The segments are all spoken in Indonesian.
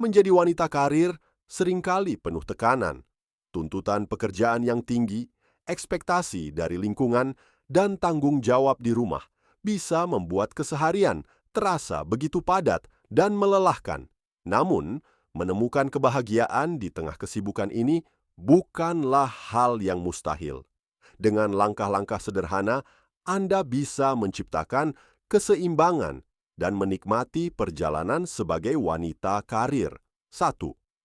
Menjadi wanita karir seringkali penuh tekanan, tuntutan pekerjaan yang tinggi, ekspektasi dari lingkungan, dan tanggung jawab di rumah bisa membuat keseharian terasa begitu padat dan melelahkan. Namun, menemukan kebahagiaan di tengah kesibukan ini bukanlah hal yang mustahil. Dengan langkah-langkah sederhana, Anda bisa menciptakan keseimbangan dan menikmati perjalanan sebagai wanita karir. 1.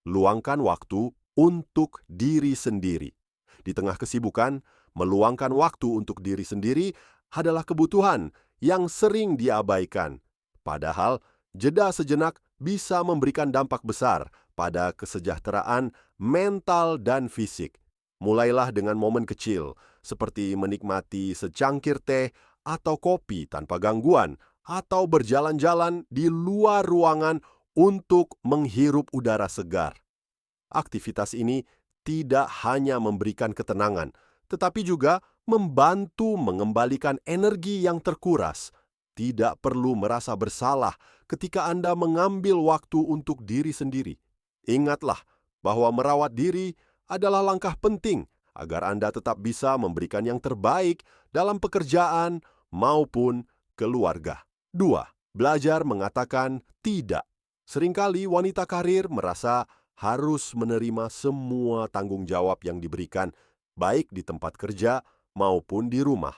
Luangkan waktu untuk diri sendiri. Di tengah kesibukan, meluangkan waktu untuk diri sendiri adalah kebutuhan yang sering diabaikan. Padahal, jeda sejenak bisa memberikan dampak besar pada kesejahteraan mental dan fisik. Mulailah dengan momen kecil, seperti menikmati secangkir teh atau kopi tanpa gangguan, atau berjalan-jalan di luar ruangan untuk menghirup udara segar. Aktivitas ini tidak hanya memberikan ketenangan, tetapi juga membantu mengembalikan energi yang terkuras. Tidak perlu merasa bersalah ketika Anda mengambil waktu untuk diri sendiri. Ingatlah bahwa merawat diri adalah langkah penting agar Anda tetap bisa memberikan yang terbaik dalam pekerjaan maupun keluarga. 2. Belajar mengatakan tidak. Seringkali wanita karir merasa harus menerima semua tanggung jawab yang diberikan, baik di tempat kerja maupun di rumah.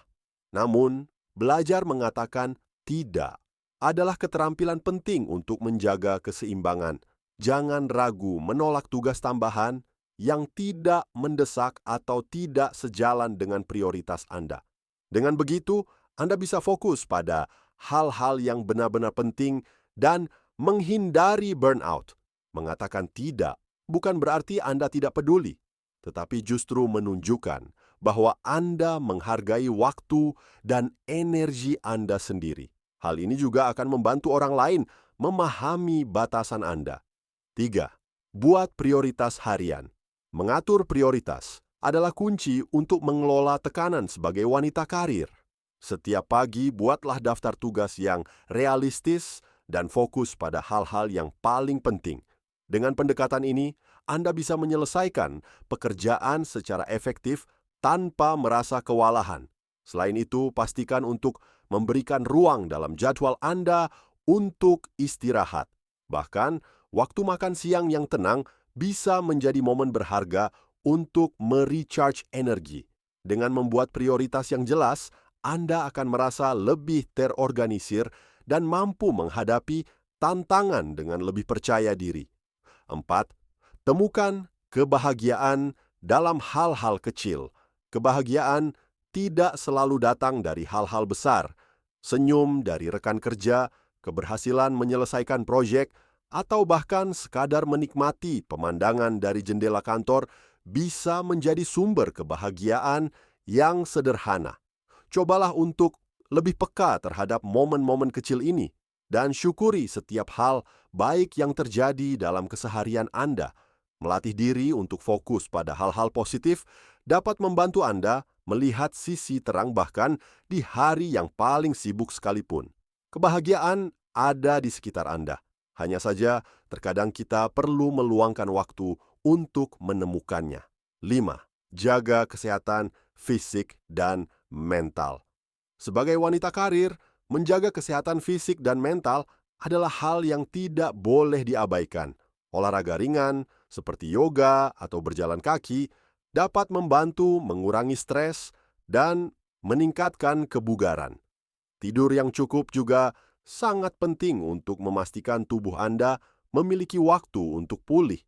Namun, belajar mengatakan tidak adalah keterampilan penting untuk menjaga keseimbangan. Jangan ragu menolak tugas tambahan yang tidak mendesak atau tidak sejalan dengan prioritas Anda. Dengan begitu, Anda bisa fokus pada hal-hal yang benar-benar penting dan menghindari burnout. Mengatakan tidak bukan berarti Anda tidak peduli, tetapi justru menunjukkan bahwa Anda menghargai waktu dan energi Anda sendiri. Hal ini juga akan membantu orang lain memahami batasan Anda. 3. Buat prioritas harian. Mengatur prioritas adalah kunci untuk mengelola tekanan sebagai wanita karir. Setiap pagi buatlah daftar tugas yang realistis dan fokus pada hal-hal yang paling penting. Dengan pendekatan ini, Anda bisa menyelesaikan pekerjaan secara efektif tanpa merasa kewalahan. Selain itu, pastikan untuk memberikan ruang dalam jadwal Anda untuk istirahat. Bahkan, waktu makan siang yang tenang bisa menjadi momen berharga untuk merecharge energi. Dengan membuat prioritas yang jelas, Anda akan merasa lebih terorganisir dan mampu menghadapi tantangan dengan lebih percaya diri. 4. Temukan kebahagiaan dalam hal-hal kecil. Kebahagiaan tidak selalu datang dari hal-hal besar. Senyum dari rekan kerja, keberhasilan menyelesaikan proyek, atau bahkan sekadar menikmati pemandangan dari jendela kantor bisa menjadi sumber kebahagiaan yang sederhana. Cobalah untuk lebih peka terhadap momen-momen kecil ini dan syukuri setiap hal baik yang terjadi dalam keseharian Anda. Melatih diri untuk fokus pada hal-hal positif dapat membantu Anda melihat sisi terang bahkan di hari yang paling sibuk sekalipun. Kebahagiaan ada di sekitar Anda. Hanya saja, terkadang kita perlu meluangkan waktu untuk menemukannya. 5. Jaga kesehatan fisik dan mental. Sebagai wanita karir, menjaga kesehatan fisik dan mental adalah hal yang tidak boleh diabaikan. Olahraga ringan, seperti yoga atau berjalan kaki, dapat membantu mengurangi stres dan meningkatkan kebugaran. Tidur yang cukup juga sangat penting untuk memastikan tubuh Anda memiliki waktu untuk pulih.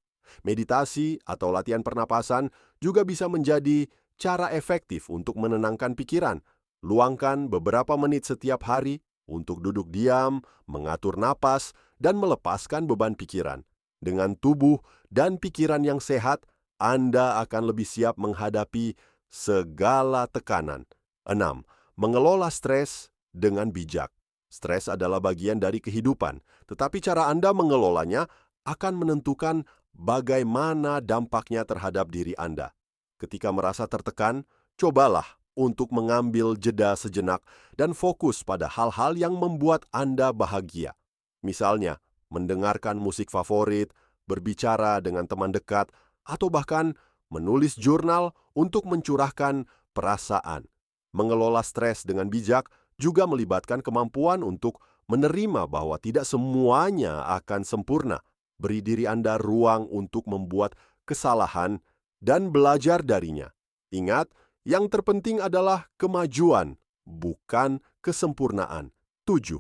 Meditasi atau latihan pernapasan juga bisa menjadi cara efektif untuk menenangkan pikiran. Luangkan beberapa menit setiap hari untuk duduk diam, mengatur napas, dan melepaskan beban pikiran. Dengan tubuh dan pikiran yang sehat, Anda akan lebih siap menghadapi segala tekanan. 6. Mengelola stres dengan bijak. Stres adalah bagian dari kehidupan, tetapi cara Anda mengelolanya akan menentukan bagaimana dampaknya terhadap diri Anda. Ketika merasa tertekan, cobalah untuk mengambil jeda sejenak dan fokus pada hal-hal yang membuat Anda bahagia. Misalnya, mendengarkan musik favorit, berbicara dengan teman dekat, atau bahkan menulis jurnal untuk mencurahkan perasaan. Mengelola stres dengan bijak juga melibatkan kemampuan untuk menerima bahwa tidak semuanya akan sempurna. Beri diri Anda ruang untuk membuat kesalahan dan belajar darinya. Ingat, yang terpenting adalah kemajuan, bukan kesempurnaan. 7.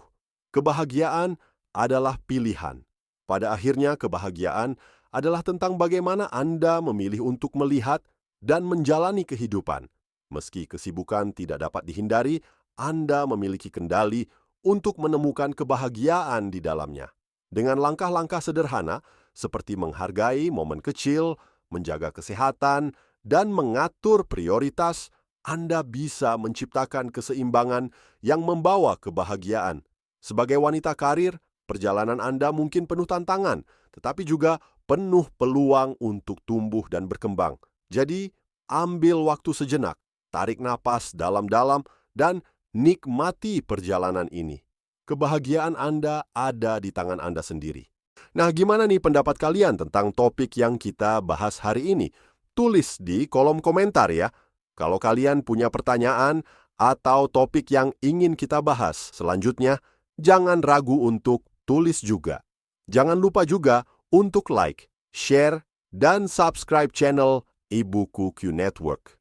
Kebahagiaan adalah pilihan. Pada akhirnya, kebahagiaan adalah tentang bagaimana Anda memilih untuk melihat dan menjalani kehidupan. Meski kesibukan tidak dapat dihindari, Anda memiliki kendali untuk menemukan kebahagiaan di dalamnya. Dengan langkah-langkah sederhana, seperti menghargai momen kecil, menjaga kesehatan, dan mengatur prioritas, Anda bisa menciptakan keseimbangan yang membawa kebahagiaan. Sebagai wanita karir, perjalanan Anda mungkin penuh tantangan, tetapi juga penuh peluang untuk tumbuh dan berkembang. Jadi, ambil waktu sejenak, tarik napas dalam-dalam, dan nikmati perjalanan ini. Kebahagiaan Anda ada di tangan Anda sendiri. Nah, gimana nih pendapat kalian tentang topik yang kita bahas hari ini? Tulis di kolom komentar ya. Kalau kalian punya pertanyaan atau topik yang ingin kita bahas selanjutnya, jangan ragu untuk tulis juga. Jangan lupa juga untuk like, share, dan subscribe channel Ibuku Q Network.